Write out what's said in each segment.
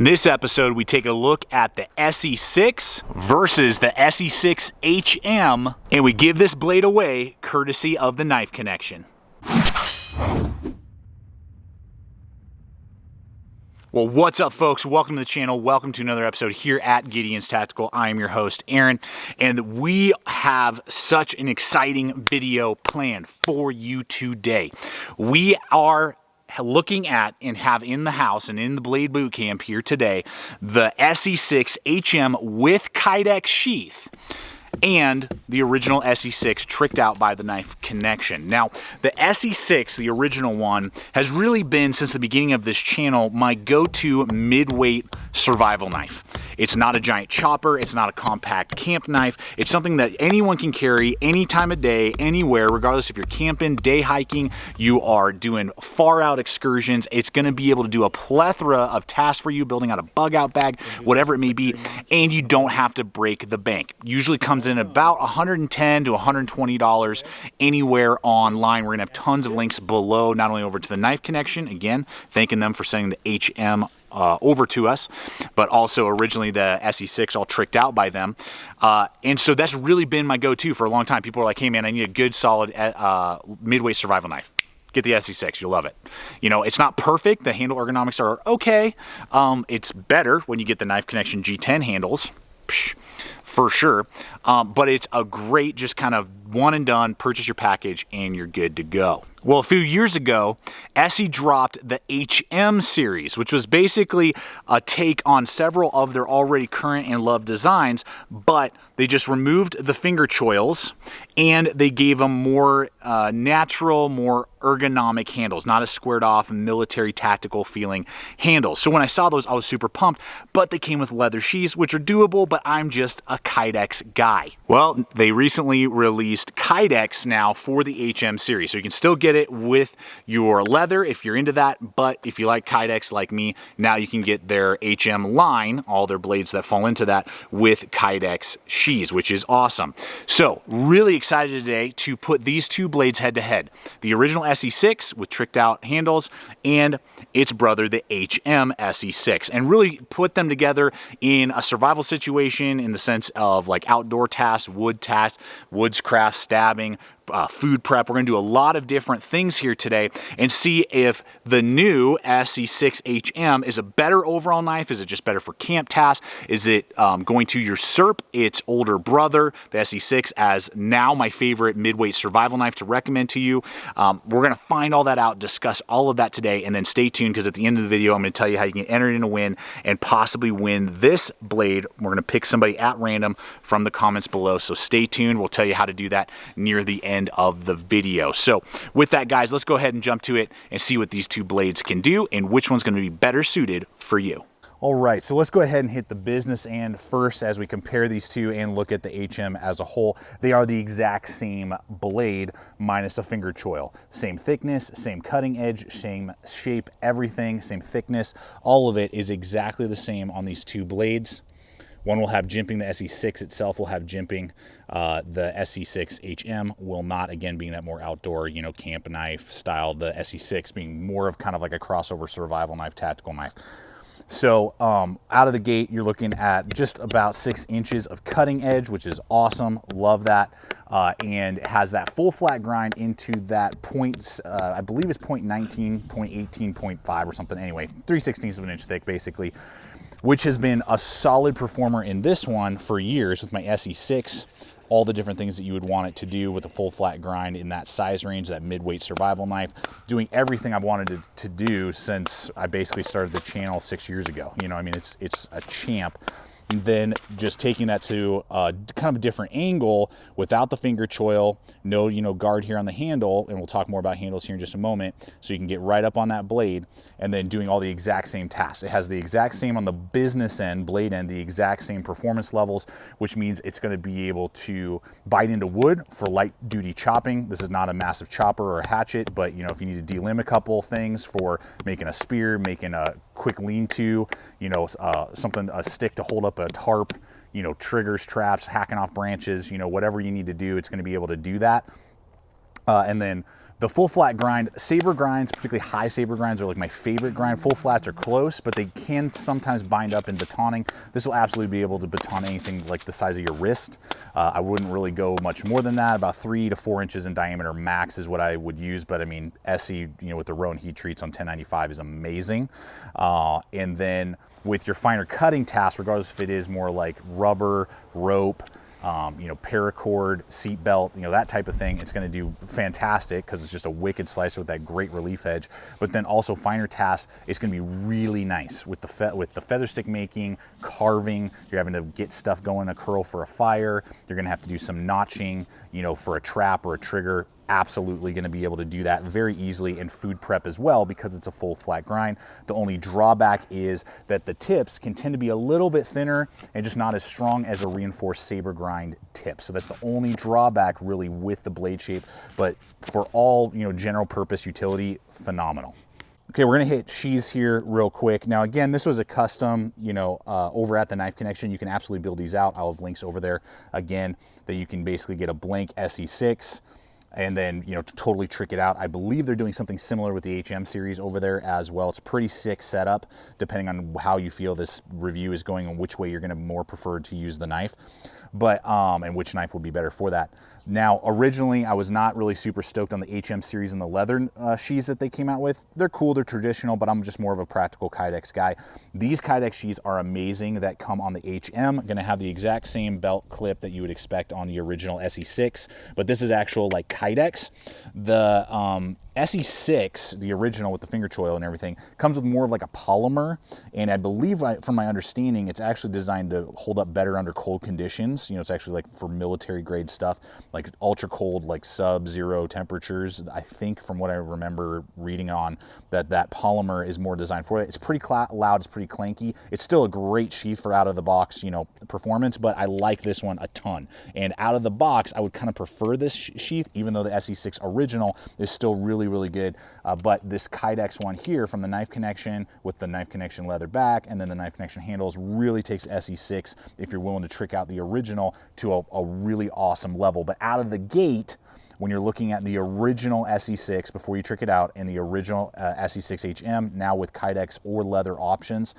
In this episode, we take a look at the ESEE6 versus the ESEE6 HM, and we give this blade away courtesy of the Knife Connection. Well, what's up, folks? Welcome to the channel. Welcome to another episode here at Gideon's Tactical. I am your host, Aaron, and we have such an exciting video planned for you today. We are looking at and have in the house and in the Blade Boot Camp here today the ESEE6 HM with Kydex sheath and the original ESEE6 tricked out by the Knife Connection. Now, the ESEE6, the original one, has really been, since the beginning of this channel, my go-to mid-weight survival knife. It's not a giant chopper, it's not a compact camp knife, it's something that anyone can carry any time of day, anywhere, regardless if you're camping, day hiking, you are doing far out excursions. It's gonna be able to do a plethora of tasks for you, building out a bug out bag, whatever it may be, and you don't have to break the bank. Usually comes in about $110 to $120 anywhere online. We're gonna have tons of links below, not only over to the Knife Connection, again, thanking them for sending the HM over to us, but also originally the ESEE6 all tricked out by them. And so that's really been my go-to for a long time. People are like, hey man, I need a good solid midweight survival knife. Get the ESEE6, you'll love it. You know, it's not perfect. The handle ergonomics are okay. It's better when you get the Knife Connection G10 handles, for sure. But it's a great, just kind of one and done, purchase your package and you're good to go. Well, a few years ago, ESEE dropped the HM series, which was basically a take on several of their already current and loved designs, but they just removed the finger choils and they gave them more natural, more ergonomic handles, not a squared off military tactical feeling handles. So when I saw those, I was super pumped, but they came with leather sheaths, which are doable, but I'm just a Kydex guy. Well, they recently released Kydex now for the HM series, so you can still get it with your leather if you're into that, but if you like Kydex like me, now you can get their HM line, all their blades that fall into that, with Kydex sheaths, which is awesome. So really excited today to put these two blades head to head. The original ESEE6 with tricked out handles and its brother, the HM ESEE6, and really put them together in a survival situation in the sense of like outdoor tasks, wood tasks, woodscraft, stabbing, food prep. We're going to do a lot of different things here today and see if the new ESEE6 HM is a better overall knife. Is it just better for camp tasks? Is it going to usurp its older brother, the ESEE6, as now my favorite midweight survival knife to recommend to you? We're going to find all that out, discuss all of that today, and then stay tuned because at the end of the video, I'm going to tell you how you can enter in a win and possibly win this blade. We're going to pick somebody at random from the comments below, so stay tuned. We'll tell you how to do that near the end of the video. So with that, guys, let's go ahead and jump to it and see what these two blades can do and which one's going to be better suited for you. All right, so let's go ahead and hit the business end first as we compare these two and look at the HM as a whole. They are the exact same blade minus a finger choil. Same thickness, same cutting edge, same shape, everything, same thickness. All of it is exactly the same on these two blades. One will have jimping, the ESEE6 itself will have jimping. The ESEE6 HM will not, again, being that more outdoor, you know, camp knife style. The ESEE6 being more of kind of like a crossover survival knife, tactical knife. So out of the gate, you're looking at just about 6 inches of cutting edge, which is awesome. Love that. And it has that full flat grind into that point, I believe it's 0.19, 0.18, 0.5 or something. Anyway, 3/16 of an inch thick, basically, which has been a solid performer in this one for years with my ESEE6. All the different things that you would want it to do with a full flat grind in that size range, that midweight survival knife, doing everything I've wanted to do since I basically started the channel 6 years ago. You know, I mean, it's a champ. And then just taking that to kind of a different angle without the finger choil, no, you know, guard here on the handle, and we'll talk more about handles here in just a moment, so you can get right up on that blade, and then doing all the exact same tasks. It has the exact same on the business end, blade end, the exact same performance levels, which means it's going to be able to bite into wood for light duty chopping. This is not a massive chopper or a hatchet, but you know, if you need to delimb a couple things for making a spear, making a quick lean-to, you know, something, a stick to hold up a tarp, you know, triggers, traps, hacking off branches, you know, whatever you need to do, it's going to be able to do that. And then The full flat grind, saber grinds, particularly high saber grinds, are like my favorite grind. Full flats are close, but they can sometimes bind up in batoning. This will absolutely be able to baton anything like the size of your wrist. I wouldn't really go much more than that. About 3 to 4 inches in diameter max is what I would use. But I mean, ESEE, you know, with the Rowan heat treats on 1095 is amazing. And then with your finer cutting tasks, regardless if it is more like rubber, rope, you know, paracord, seat belt, you know, that type of thing, it's going to do fantastic because it's just a wicked slicer with that great relief edge. But then also finer tasks, it's going to be really nice with the feather stick making, carving. You're having to get stuff going, a curl for a fire. You're going to have to do some notching, you know, for a trap or a trigger. Absolutely going to be able to do that very easily in food prep as well because it's a full flat grind. The only drawback is that the tips can tend to be a little bit thinner and just not as strong as a reinforced saber grind tip. So that's the only drawback really with the blade shape, but for all, you know, general purpose utility, phenomenal. Okay, we're gonna hit sheaths here real quick. Now again, this was a custom, you know, over at the Knife Connection. You can absolutely build these out. I'll have links over there again that you can basically get a blank ESEE6 and then, you know, to totally trick it out. I believe they're doing something similar with the HM series over there as well. It's pretty sick setup, depending on how you feel this review is going and which way you're gonna more prefer to use the knife. But, and which knife would be better for that. Now, originally, I was not really super stoked on the HM series and the leather sheaths that they came out with. They're cool, they're traditional, but I'm just more of a practical Kydex guy. These Kydex sheaths are amazing that come on the HM. Gonna have the exact same belt clip that you would expect on the original ESEE6, but this is actual like Kydex. The ESEE6, the original with the finger choil and everything, comes with more of like a polymer, and I believe, from my understanding, it's actually designed to hold up better under cold conditions. You know, it's actually like for military grade stuff, like ultra cold, like sub-zero temperatures. I think from what I remember reading on, that polymer is more designed for it. It's pretty loud, it's pretty clanky. It's still a great sheath for out of the box, you know, performance, but I like this one a ton. And out of the box, I would kind of prefer this sheath, even though the ESEE6 original is still really good. But this Kydex one here from the Knife Connection with the Knife Connection leather back and then the Knife Connection handles really takes ESEE6, if you're willing to trick out the original, to a really awesome level. But out of the gate, when you're looking at the original ESEE6 before you trick it out and the original ESEE6 HM, now with Kydex or leather options,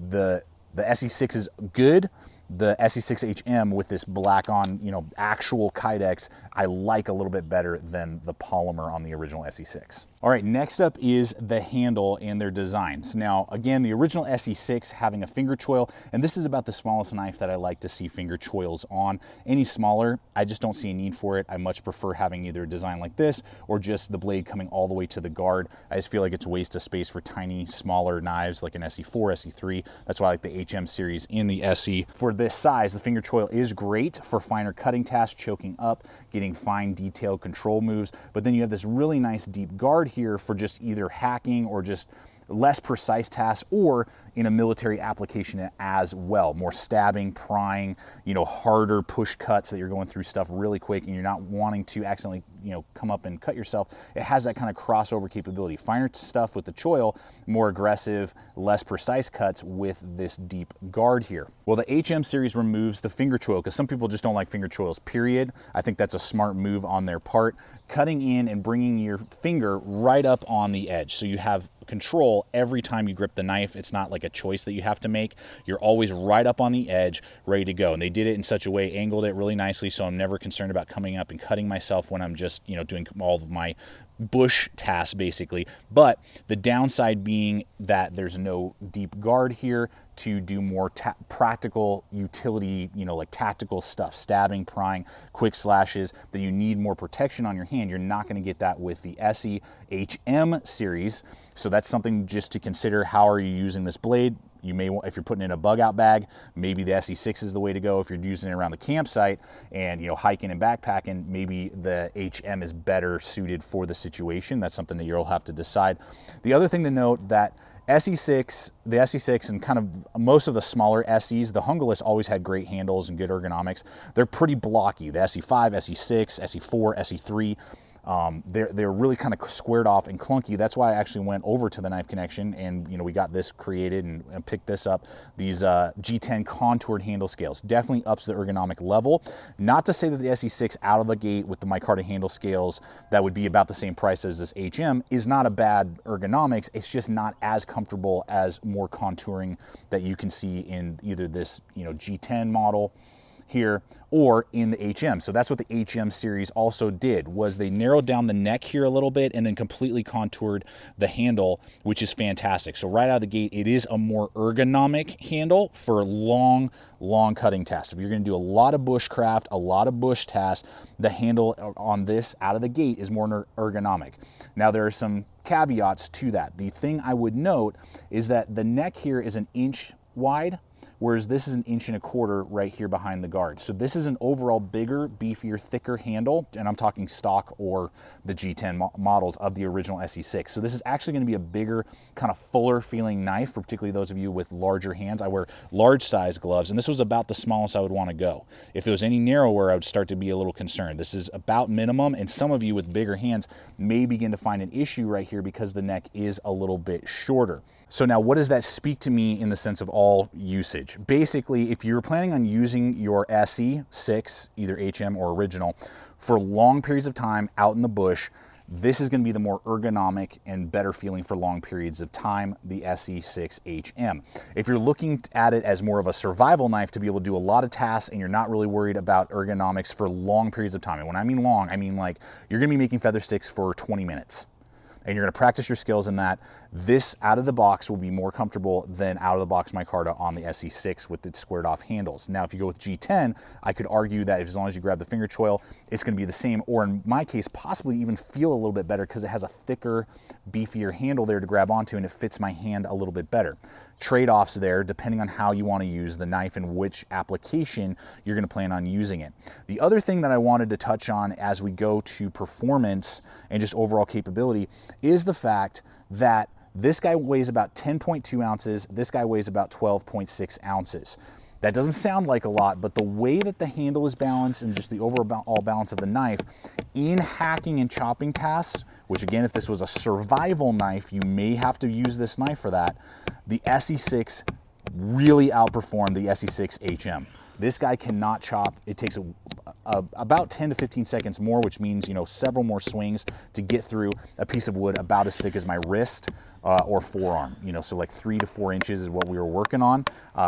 the ESEE6 is good. The ESEE6 HM with this black on, you know, actual Kydex, I like a little bit better than the polymer on the original ESEE6. All right, next up is the handle and their designs. Now, again, the original ESEE6 having a finger choil, and this is about the smallest knife that I like to see finger choils on. Any smaller, I just don't see a need for it. I much prefer having either a design like this or just the blade coming all the way to the guard. I just feel like it's a waste of space for tiny, smaller knives like an ESEE4, ESEE3. That's why I like the HM series in the ESEE. For this size, the finger choil is great for finer cutting tasks, choking up, getting fine detailed control moves, but then you have this really nice deep guard here for just either hacking or just less precise tasks, or in a military application as well. More stabbing, prying, you know, harder push cuts that you're going through stuff really quick and you're not wanting to accidentally, you know, come up and cut yourself. It has that kind of crossover capability. Finer stuff with the choil, more aggressive, less precise cuts with this deep guard here. Well, the HM series removes the finger choil because some people just don't like finger choils, period. I think that's a smart move on their part. Cutting in and bringing your finger right up on the edge. So you have control every time you grip the knife. It's not like a choice that you have to make. You're always right up on the edge, ready to go. And they did it in such a way, angled it really nicely, so I'm never concerned about coming up and cutting myself when I'm just, you know, doing all of my bush tasks basically. But the downside being that there's no deep guard here to do more practical utility, you know, like tactical stuff, stabbing, prying, quick slashes, that you need more protection on your hand. You're not going to get that with the ESEE HM series. So that's something just to consider. How are you using this blade? You may, if you're putting in a bug out bag, maybe the ESEE6 is the way to go. If you're using it around the campsite and, you know, hiking and backpacking, maybe the HM is better suited for the situation. That's something that you'll have to decide. The other thing to note that the ESEE6 and kind of most of the smaller ESEEs, the Hungerless always had great handles and good ergonomics. They're pretty blocky. The ESEE5, ESEE6, ESEE4, ESEE3, They're really kind of squared off and clunky. That's why I actually went over to the knife connection, and we got this created and picked this up. These G10 contoured handle scales definitely ups the ergonomic level. Not to say that the ESEE6 out of the gate with the micarta handle scales that would be about the same price as this HM is not a bad ergonomics. It's just not as comfortable as more contouring that you can see in either this G10 model here or in the HM. So that's what the HM series also did, was they narrowed down the neck here a little bit and then completely contoured the handle, which is fantastic. So right out of the gate, it is a more ergonomic handle for long cutting tasks. If you're gonna do a lot of bushcraft, a lot of bush tasks, the handle on this out of the gate is more ergonomic. Now there are some caveats to that. The thing I would note is that the neck here is an inch wide, whereas this is an inch and a quarter right here behind the guard. So this is an overall bigger, beefier, thicker handle, and I'm talking stock or the G10 models of the original ESEE6. So this is actually gonna be a bigger, kind of fuller feeling knife for particularly those of you with larger hands. I wear large size gloves, and this was about the smallest I would wanna go. If it was any narrower, I would start to be a little concerned. This is about minimum, and some of you with bigger hands may begin to find an issue right here because the neck is a little bit shorter. So now what does that speak to me in the sense of all usage? Basically, if you're planning on using your ESEE6, either HM or original, for long periods of time out in the bush, this is gonna be the more ergonomic and better feeling for long periods of time, the ESEE6 HM. If you're looking at it as more of a survival knife to be able to do a lot of tasks and you're not really worried about ergonomics for long periods of time, and when I mean long, I mean like you're gonna be making feather sticks for 20 minutes. And you're gonna practice your skills in that. This out of the box will be more comfortable than out of the box micarta on the ESEE6 with its squared off handles. Now, if you go with G10, I could argue that as long as you grab the finger choil, it's gonna be the same, or in my case, possibly even feel a little bit better because it has a thicker, beefier handle there to grab onto and it fits my hand a little bit better. Trade-offs there depending on how you want to use the knife and which application you're going to plan on using it. The other thing that I wanted to touch on as we go to performance and just overall capability is the fact that this guy weighs about 10.2 ounces, this guy weighs about 12.6 ounces. That doesn't sound like a lot, but the way that the handle is balanced and just the overall balance of the knife in hacking and chopping tasks, which again, if this was a survival knife, you may have to use this knife for that, the ESEE6 really outperformed the ESEE6 HM. This guy cannot chop. It takes about 10 to 15 seconds more, which means, several more swings to get through a piece of wood about as thick as my wrist or forearm. So like 3 to 4 inches is what we were working on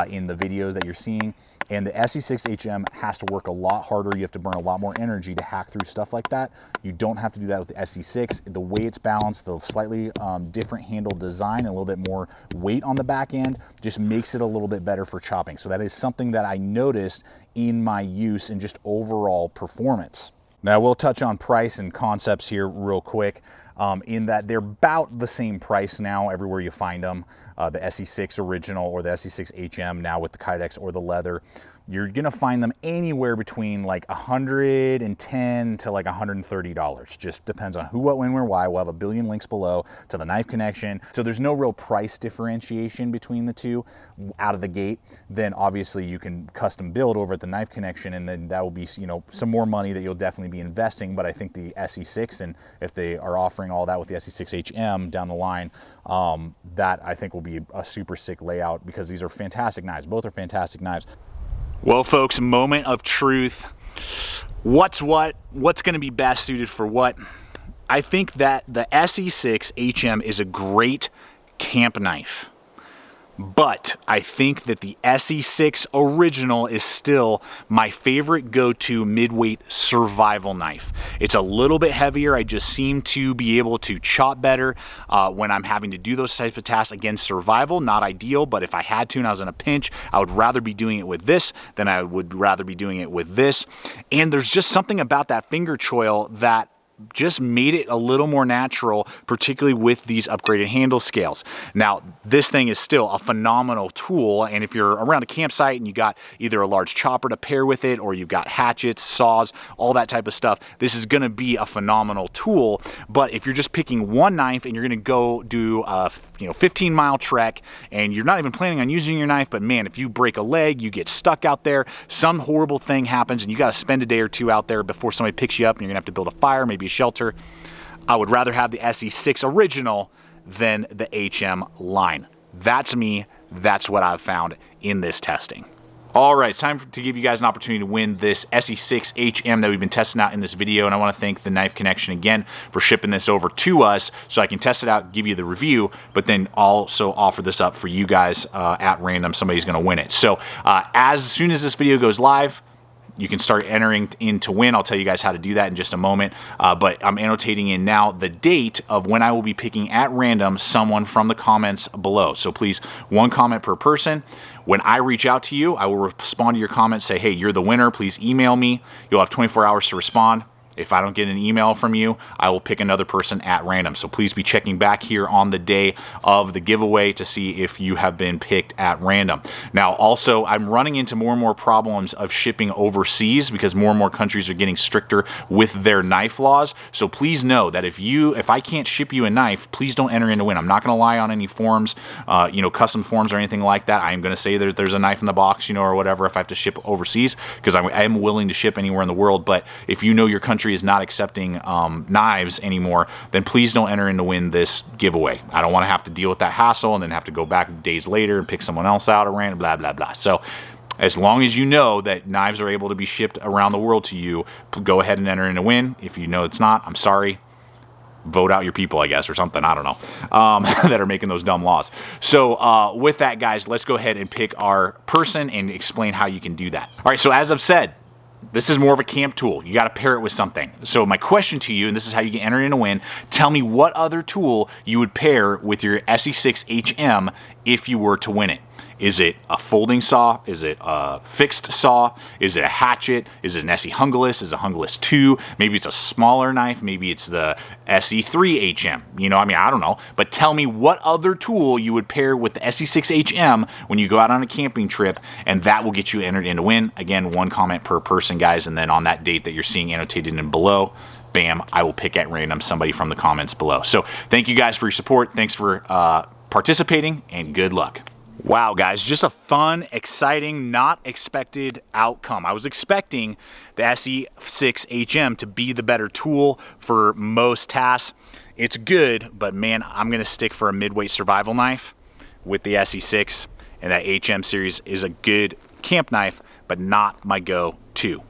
in the videos that you're seeing. And the ESEE6 HM has to work a lot harder. You have to burn a lot more energy to hack through stuff like that. You don't have to do that with the ESEE6. The way it's balanced, the slightly different handle design, and a little bit more weight on the back end just makes it a little bit better for chopping. So that is something that I noticed in my use and just overall performance. Now we'll touch on price and concepts here real quick. In that they're about the same price now everywhere you find them. The ESEE6 original or the ESEE6 HM now with the Kydex or the leather. You're gonna find them anywhere between like $110 to like $130. Just depends on who, what, when, where, why. We'll have a billion links below to the knife connection. So there's no real price differentiation between the two out of the gate. Then obviously you can custom build over at the knife connection, and then that will be some more money that you'll definitely be investing. But I think the ESEE6, and if they are offering all that with the ESEE6 HM down the line, that I think will be a super sick layout because these are fantastic knives. Both are fantastic knives. Well, folks, moment of truth. What's going to be best suited for what? I think that the ESEE6 HM is a great camp knife. But I think that the ESEE6 original is still my favorite go-to midweight survival knife. It's a little bit heavier. I just seem to be able to chop better when I'm having to do those types of tasks. Again, survival, not ideal, but if I had to and I was in a pinch, I would rather be doing it with this than I would rather be doing it with this. And there's just something about that finger choil that just made it a little more natural, particularly with these upgraded handle scales. Now, this thing is still a phenomenal tool, and if you're around a campsite and you got either a large chopper to pair with it, or you've got hatchets, saws, all that type of stuff, this is gonna be a phenomenal tool. But if you're just picking one knife and you're gonna go do a 15-mile trek, and you're not even planning on using your knife, but man, if you break a leg, you get stuck out there, some horrible thing happens, and you gotta spend a day or two out there before somebody picks you up, and you're gonna have to build a fire, maybe be a shelter. I would rather have the ESEE6 original than the HM line. That's me. That's what I've found in this testing. All right, it's time to give you guys an opportunity to win this ESEE6 HM that we've been testing out in this video, and I want to thank the Knife Connection again for shipping this over to us so I can test it out, give you the review, but then also offer this up for you guys at random. Somebody's going to win it. So as soon as this video goes live, you can start entering in to win. I'll tell you guys how to do that in just a moment, but I'm annotating in now the date of when I will be picking at random someone from the comments below. So please, one comment per person. When I reach out to you, I will respond to your comment, say, hey, you're the winner. Please email me. You'll have 24 hours to respond. If I don't get an email from you, I will pick another person at random. So please be checking back here on the day of the giveaway to see if you have been picked at random. Now, also, I'm running into more and more problems of shipping overseas because more and more countries are getting stricter with their knife laws. So please know that if I can't ship you a knife, please don't enter in to win. I'm not going to lie on any forms, custom forms or anything like that. I am going to say there's a knife in the box, or whatever if I have to ship overseas, because I am willing to ship anywhere in the world. But if you know your country is not accepting knives anymore, then please don't enter in to win this giveaway. I don't want to have to deal with that hassle and then have to go back days later and pick someone else out at random, blah, blah, blah. So as long as you know that knives are able to be shipped around the world to you, go ahead and enter in to win. If you know it's not, I'm sorry. Vote out your people, I guess, or something. I don't know, that are making those dumb laws. So with that, guys, let's go ahead and pick our person and explain how you can do that. All right, so as I've said, this is more of a camp tool. You got to pair it with something. So my question to you, and this is how you can enter in to win, tell me what other tool you would pair with your ESEE6 HM if you were to win it. Is it a folding saw? Is it a fixed saw? Is it a hatchet? Is it an ESEE Hungalis? Is it a Hungalis 2? Maybe it's a smaller knife. Maybe it's the ESEE3 HM. I don't know. But tell me what other tool you would pair with the ESEE6 HM when you go out on a camping trip, and that will get you entered in to win. Again, one comment per person, guys, and then on that date that you're seeing annotated in below, bam, I will pick at random somebody from the comments below. So thank you guys for your support. Thanks for participating, and good luck. Wow, guys, just a fun, exciting, not expected outcome. I was expecting the ESEE6 HM to be the better tool for most tasks. It's good, but man, I'm going to stick for a midweight survival knife with the ESEE6, and that HM series is a good camp knife, but not my go-to.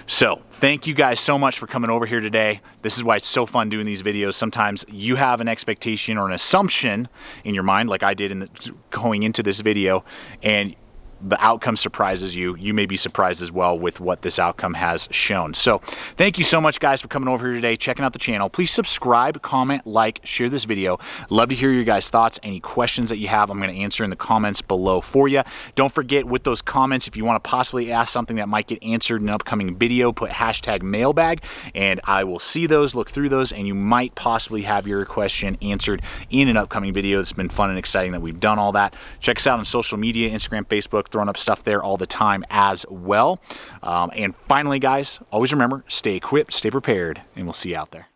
So thank you guys so much for coming over here today. This is why it's so fun doing these videos. Sometimes you have an expectation or an assumption in your mind, like I did going into this video, and the outcome surprises you. You may be surprised as well with what this outcome has shown. So thank you so much, guys, for coming over here today, checking out the channel. Please subscribe, comment, like, share this video. Love to hear your guys' thoughts. Any questions that you have, I'm going to answer in the comments below for you. Don't forget, with those comments, if you want to possibly ask something that might get answered in an upcoming video, put hashtag mailbag, and I will see those, look through those, and you might possibly have your question answered in an upcoming video. It's been fun and exciting that we've done all that. Check us out on social media, Instagram, Facebook, throwing up stuff there all the time as well. And finally, guys, always remember, stay equipped, stay prepared, and we'll see you out there.